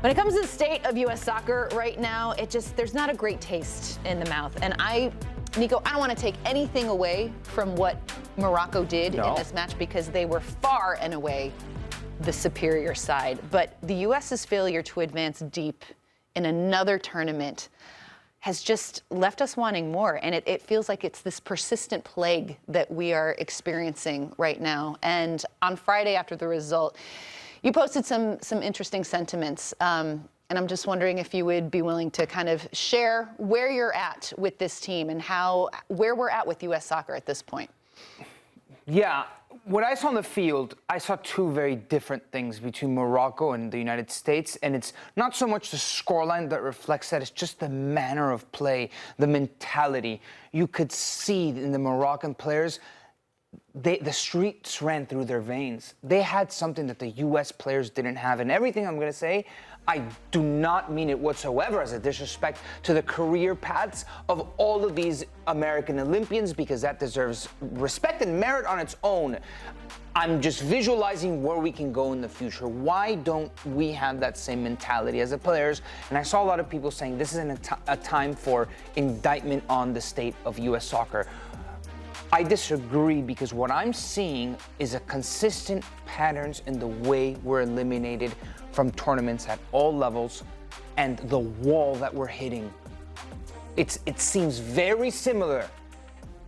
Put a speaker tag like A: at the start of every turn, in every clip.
A: When it comes to the state of U.S. soccer right now, there's not a great taste in the mouth. And Nico, I don't want to take anything away from what Morocco did in this match because they were far and away the superior side. But the U.S.'s failure to advance deep in another tournament has just left us wanting more. And it feels like it's this persistent plague that we are experiencing right now. And on Friday after the result, you posted some interesting sentiments. And I'm just wondering if you would be willing to kind of share where you're at with this team and where we're at with U.S. soccer at this point.
B: Yeah, what I saw on the field, I saw two very different things between Morocco and the United States. And it's not so much the scoreline that reflects that, it's just the manner of play, the mentality. You could see in the Moroccan players, the streets ran through their veins. They had something that the U.S. players didn't have. And everything I'm going to say, I do not mean it whatsoever as a disrespect to the career paths of all of these American Olympians, because that deserves respect and merit on its own. I'm just visualizing where we can go in the future. Why don't we have that same mentality as the players? And I saw a lot of people saying this isn't a time for indictment on the state of U.S. soccer. I disagree, because what I'm seeing is a consistent patterns in the way we're eliminated from tournaments at all levels and the wall that we're hitting. It seems very similar,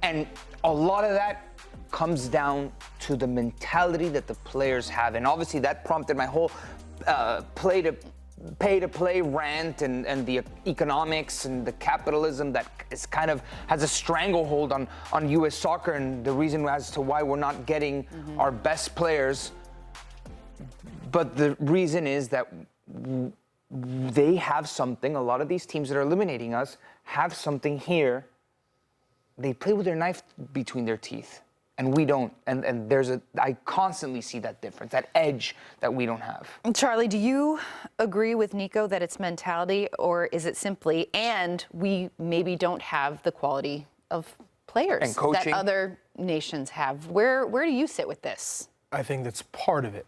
B: and a lot of that comes down to the mentality that the players have. And obviously that prompted my whole pay-to-play rant and the economics and the capitalism that is kind of has a stranglehold on U.S. soccer, and the reason as to why we're not getting our best players. But the reason is that they have something, a lot of these teams that are eliminating us have something here. They play with their knife between their teeth, and we don't. And I constantly see that difference, that edge that we don't have.
A: Charlie, do you agree with Nico that it's mentality, or is it simply, and we maybe don't have the quality of players
B: and coaching
A: that other nations have? Where do you sit with this?
C: I think that's part of it,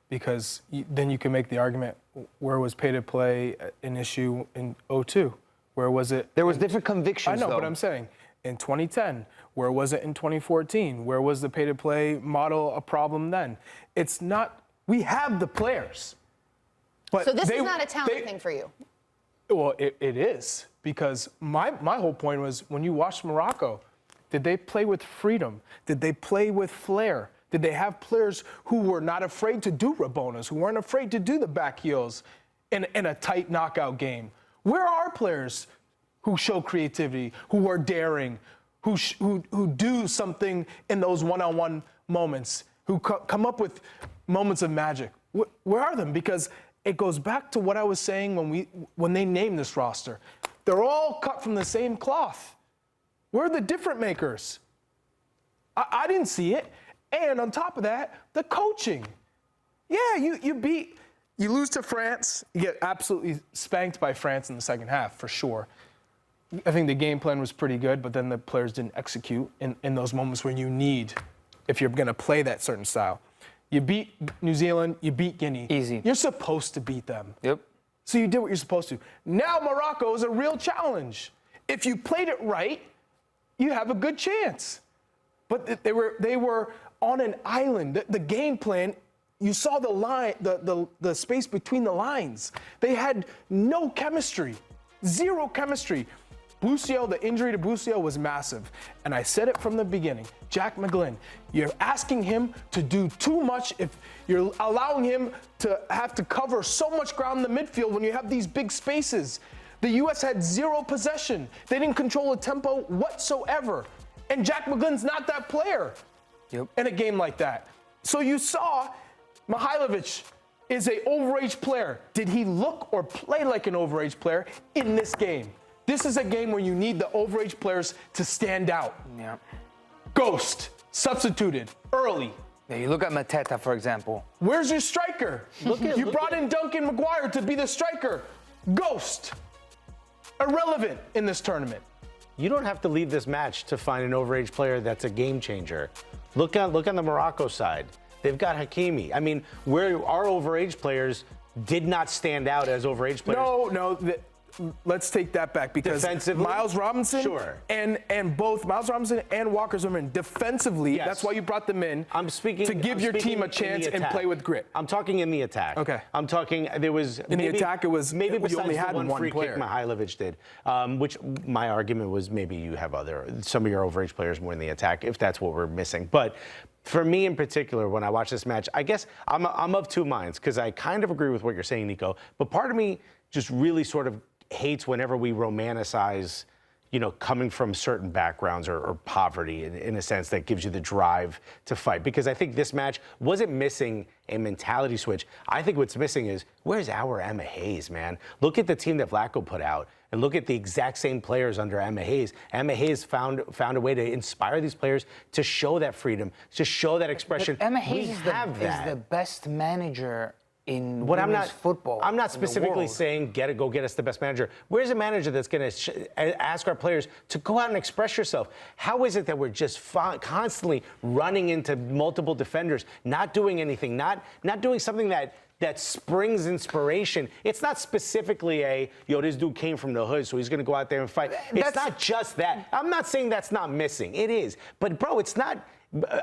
C: because then you can make the argument, where was pay-to-play an issue in 2002? Where was it?
B: There was different convictions,
C: I know,
B: though.
C: but I'm saying, in 2010, where was it in 2014? Where was the pay-to-play model a problem then? It's not, we have the players. But
A: so this is not a talent thing for you?
C: Well, it is, because my whole point was, when you watched Morocco, did they play with freedom? Did they play with flair? Did they have players who were not afraid to do Rabonas, who weren't afraid to do the back heels in a tight knockout game? Where are players who show creativity, who are daring, who do something in those one-on-one moments, who come up with moments of magic? Where are them? Because it goes back to what I was saying when they named this roster. They're all cut from the same cloth. Where are the difference makers? I didn't see it. And on top of that, the coaching. Yeah, you lose to France. You get absolutely spanked by France in the second half, for sure. I think the game plan was pretty good, but then the players didn't execute in those moments where you need, if you're going to play that certain style. You beat New Zealand, you beat Guinea.
B: Easy.
C: You're supposed to beat them.
B: Yep.
C: So you did what you're supposed to. Now Morocco is a real challenge. If you played it right, you have a good chance. But they were on an island. The game plan, you saw the line, the space between the lines. They had no chemistry, zero chemistry. Bucio, the injury to Bucio was massive. And I said it from the beginning. Jack McGlynn, you're asking him to do too much if you're allowing him to have to cover so much ground in the midfield when you have these big spaces. The U.S. had zero possession. They didn't control the tempo whatsoever. And Jack McGlynn's not that player in a game like that. So you saw Mihailovic is an overage player. Did he look or play like an overage player in this game? This is a game where you need the overage players to stand out.
B: Yeah.
C: Ghost, substituted, early.
B: Yeah, you look at Mateta, for example.
C: Where's your striker? You brought in Duncan McGuire to be the striker. Ghost. Irrelevant in this tournament.
D: You don't have to leave this match to find an overage player that's a game changer. Look on the Morocco side. They've got Hakimi. I mean, where our overage players did not stand out as overage players.
C: No. Let's take that back because
D: defensively,
C: Miles Robinson
D: sure.
C: and both Miles Robinson and Walker Zimmerman defensively,
D: yes.
C: that's why you brought them in. To give your team a chance and play with grit.
D: I'm talking in the attack.
C: Okay.
D: I'm talking there was
C: in the attack it was
D: maybe
C: you
D: besides
C: only had
D: the one free
C: player.
D: kick Mihailovic did, which my argument was maybe you have some of your overage players more in the attack if that's what we're missing. But for me in particular, when I watch this match, I guess I'm of two minds because I kind of agree with what you're saying, Nico. But part of me just really sort of hates whenever we romanticize, coming from certain backgrounds or poverty in a sense that gives you the drive to fight. Because I think this match wasn't missing a mentality switch. I think what's missing is, where's our Emma Hayes, man? Look at the team that Vlatko put out and look at the exact same players under Emma Hayes. Emma Hayes found a way to inspire these players to show that freedom, to show that expression.
B: But Emma Hayes is the best manager in women's football.
D: I'm not specifically saying go get us the best manager. Where's a manager that's going to ask our players to go out and express yourself? How is it that we're just constantly running into multiple defenders, not doing anything, not doing something that springs inspiration? It's not specifically this dude came from the hood, so he's going to go out there and fight. It's not just that. I'm not saying that's not missing. It is. But, bro, it's not.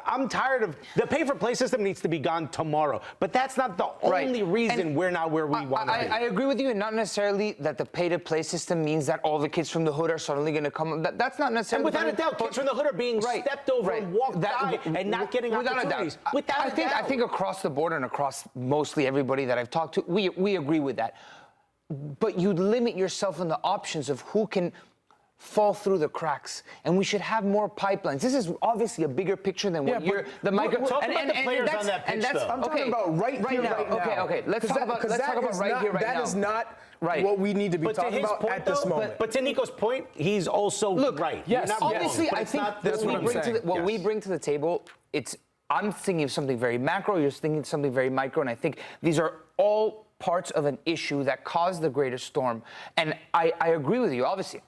D: I'm tired of the pay-for-play system needs to be gone tomorrow. But that's not the only reason we're not where we want to be.
B: I agree with you, and not necessarily that the pay-to-play system means that all the kids from the hood are suddenly going to come. That's not necessarily.
D: And without a doubt, kids from the hood are being stepped over and walked by and not getting opportunities. Without a doubt.
B: I think across the board and across mostly everybody that I've talked to, we agree with that. But you limit yourself in the options of who can fall through the cracks, and we should have more pipelines. This is obviously a bigger picture than what you're the micro.
D: We're talking about the players on that pitch, though.
C: I'm talking about right now.
B: Okay. Let's talk about right here, right now.
C: That is not what we need to be talking about at this moment.
D: But to Nico's point, he's also right.
B: Yes, obviously, I think what we bring to the table, I'm thinking of something very macro. You're thinking of something very micro, and I think these are all parts of an issue that caused the greatest storm. And I agree with you. Obviously,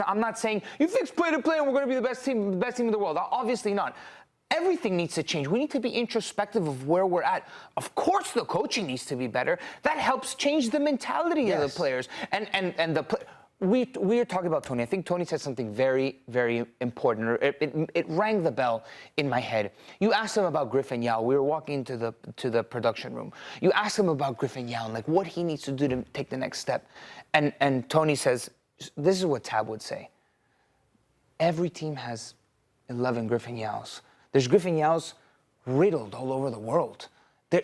B: I'm not saying you fix play to play and we're going to be the best team in the world. Obviously not. Everything needs to change. We need to be introspective of where we're at. Of course, the coaching needs to be better. That helps change the mentality of the players. We are talking about Tony. I think Tony said something very, very important. It rang the bell in my head. You asked him about Griffin Yao. We were walking into the production room. You asked him about Griffin Yao and like what he needs to do to take the next step. And Tony says, this is what Tab would say. Every team has 11 Griffin Yaos. There's Griffin Yaos riddled all over the world.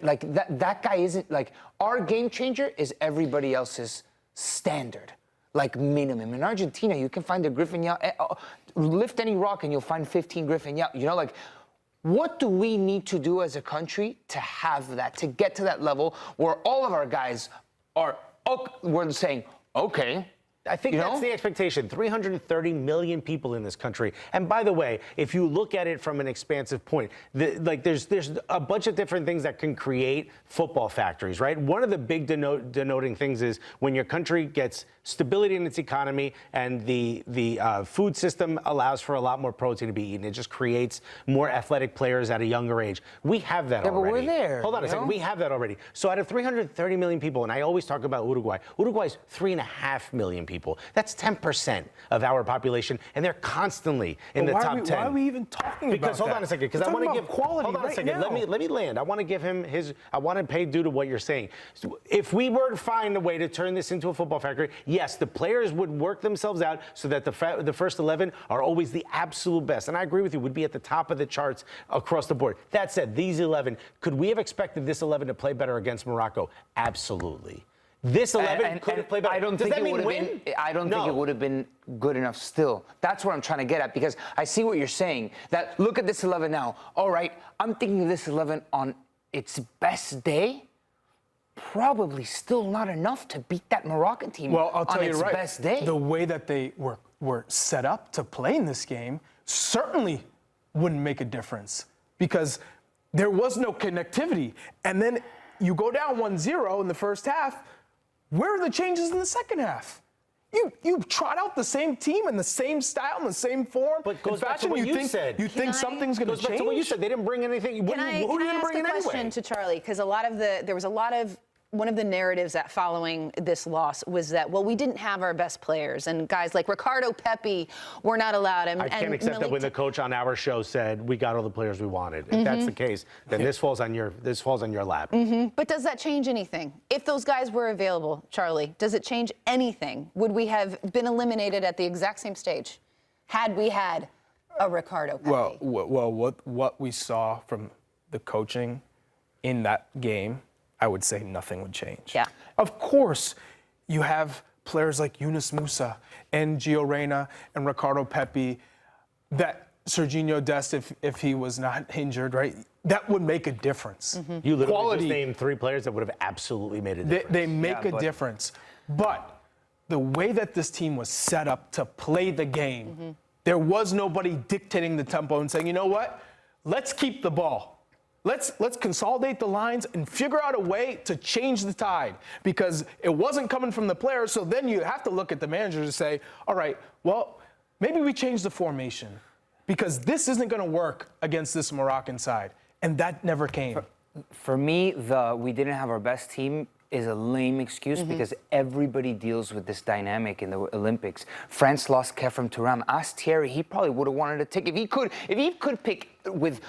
B: Like that guy isn't like our game changer is everybody else's standard. Like minimum. In Argentina, you can find a Griffin Yao. Lift any rock and you'll find 15 Griffin Yao. What do we need to do as a country to have that, to get to that level where all of our guys we're saying, okay.
D: I think that's the expectation. 330 million people in this country. And by the way, if you look at it from an expansive point, there's a bunch of different things that can create football factories, right? One of the big denoting things is when your country gets stability in its economy and the food system allows for a lot more protein to be eaten. It just creates more athletic players at a younger age. We have that already.
B: But we're there.
D: Hold on a second. We have that already. So out of 330 million people, and I always talk about Uruguay, Uruguay's 3.5 million people. That's 10% of our population, and they're constantly in the top 10.
C: Why are we even talking about that?
D: Because hold on a second, because I want to give
C: quality.
D: Hold on a second.
C: Now.
D: Let me land. I want to give him his. I want to pay due to what you're saying. So if we were to find a way to turn this into a football factory, yes, the players would work themselves out so that the first 11 are always the absolute best. And I agree with you, would be at the top of the charts across the board. That said, these 11, could we have expected this 11 to play better against Morocco? Absolutely. This 11 could have played better.
B: I don't think it would have been good enough still. That's what I'm trying to get at, because I see what you're saying. That look at this 11 now. All right, I'm thinking of this 11 on its best day. Probably still not enough to beat that Moroccan team
C: I'll tell
B: on
C: you
B: its
C: right,
B: best day.
C: The way that they were set up to play in this game certainly wouldn't make a difference because there was no connectivity. And then you go down 1-0 in the first half. Where are the changes in the second half? You trot out the same team and the same style and the same form.
D: But goes back to what you said.
C: You think something's going to change?
D: Goes back to what you said. They didn't bring anything. Who are you going to bring in anyway?
A: Can I ask a question to Charlie? Because there was a lot of one of the narratives that following this loss was that, well, we didn't have our best players, and guys like Ricardo Pepi were not allowed.
D: I can't accept that when the coach on our show said we got all the players we wanted. If that's the case, then this falls on your lap.
A: But does that change anything? If those guys were available, Charlie, does it change anything? Would we have been eliminated at the exact same stage had we had a Ricardo Pepi?
C: Well, what we saw from the coaching in that game, I would say nothing would change.
A: Yeah.
C: Of course, you have players like Yunus Musa and Gio Reyna and Ricardo Pepi, that Serginho Dest, if he was not injured, right, that would make a difference.
D: You literally just named 3 players that would have absolutely made a difference.
C: They make a difference. But the way that this team was set up to play the game, there was nobody dictating the tempo and saying, you know what, let's keep the ball. Let's consolidate the lines and figure out a way to change the tide, because it wasn't coming from the players. So then you have to look at the manager to say, all right, well, maybe we change the formation because this isn't going to work against this Moroccan side. And that never came.
B: For me, we didn't have our best team is a lame excuse because everybody deals with this dynamic in the Olympics. France lost Khéphren Thuram. Ask Thierry, he probably would have wanted to take, if he could pick with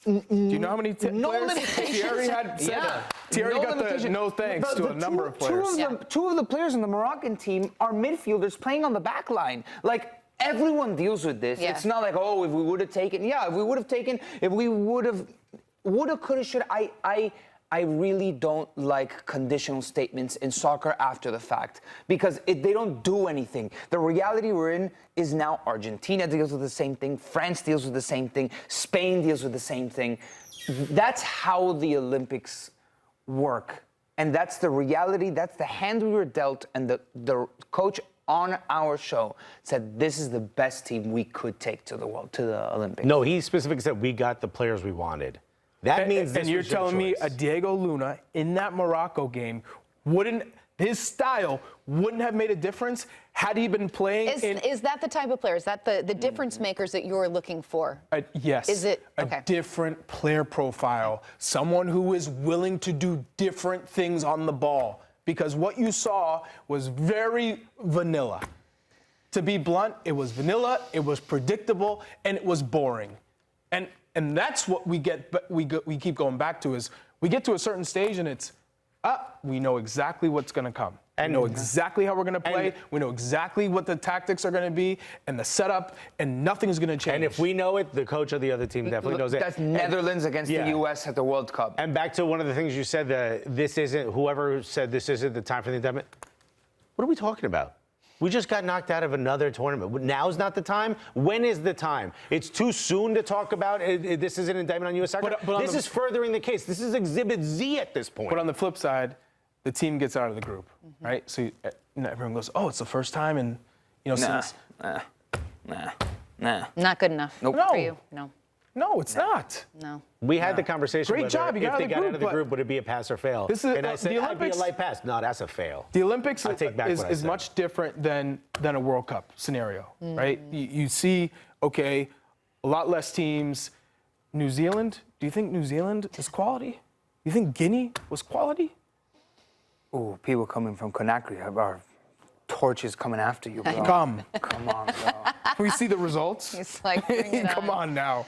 C: do you know how many
B: no
C: players
B: limitations.
C: Thierry had said?
B: Yeah.
C: Thierry
B: No
C: got the
B: limitations.
C: no thanks to a number of players.
B: Two of the players in the Moroccan team are midfielders playing on the back line. Like, everyone deals with this.
A: Yeah.
B: It's not like, oh, if we would have taken, if we would have, woulda, coulda, shoulda. I really don't like conditional statements in soccer after the fact because they don't do anything. The reality we're in is now Argentina deals with the same thing, France deals with the same thing, Spain deals with the same thing. That's how the Olympics work. And that's the reality, that's the hand we were dealt, and the coach on our show said this is the best team we could take to the Olympics.
D: No, he specifically said we got the players we wanted. That means this
C: and you're
D: was your
C: telling me
D: choice.
C: a Diego Luna in that Morocco game his style wouldn't have made a difference had he been playing
A: Is that the type of player? Is that the difference makers that you're looking for?
C: Yes.
A: Is it
C: a different player profile? Someone who is willing to do different things on the ball. Because what you saw was very vanilla. To be blunt, it was vanilla, it was predictable, and it was boring. And that's what we keep going back to is we get to a certain stage and it's, we know exactly what's going to come. And know exactly how we're going to play. We know exactly what the tactics are going to be and the setup, and nothing's going to change.
D: And if we know it, the coach of the other team definitely knows it.
B: That's Netherlands against the U.S. at the World Cup.
D: And back to one of the things you said, whoever said this isn't the time for the indictment. What are we talking about? We just got knocked out of another tournament. Now's not the time. When is the time? It's too soon to talk about this is an indictment on U.S.Soccer. This is furthering the case. This is Exhibit Z at this point.
C: But on the flip side, the team gets out of the group, right? So everyone goes, "Oh, it's the first time," and since
A: Not good enough for you.
C: No, it's not.
A: No.
D: We had the conversation.
C: Great job. You
D: if
C: got
D: they got out of the
C: but
D: group, would it be a pass or fail? And I said, I'd be a light pass. No, that's a fail.
C: The Olympics
D: I take back what I
C: is
D: said.
C: much different than a World Cup scenario, right? You see, okay, a lot less teams. New Zealand, do you think New Zealand is quality? You think Guinea was quality?
B: Ooh, people coming from Conakry are torches coming after you, bro.
C: Come
B: on, bro.
C: we see the results.
A: It's like, bring it
C: Come
A: on.
C: on now.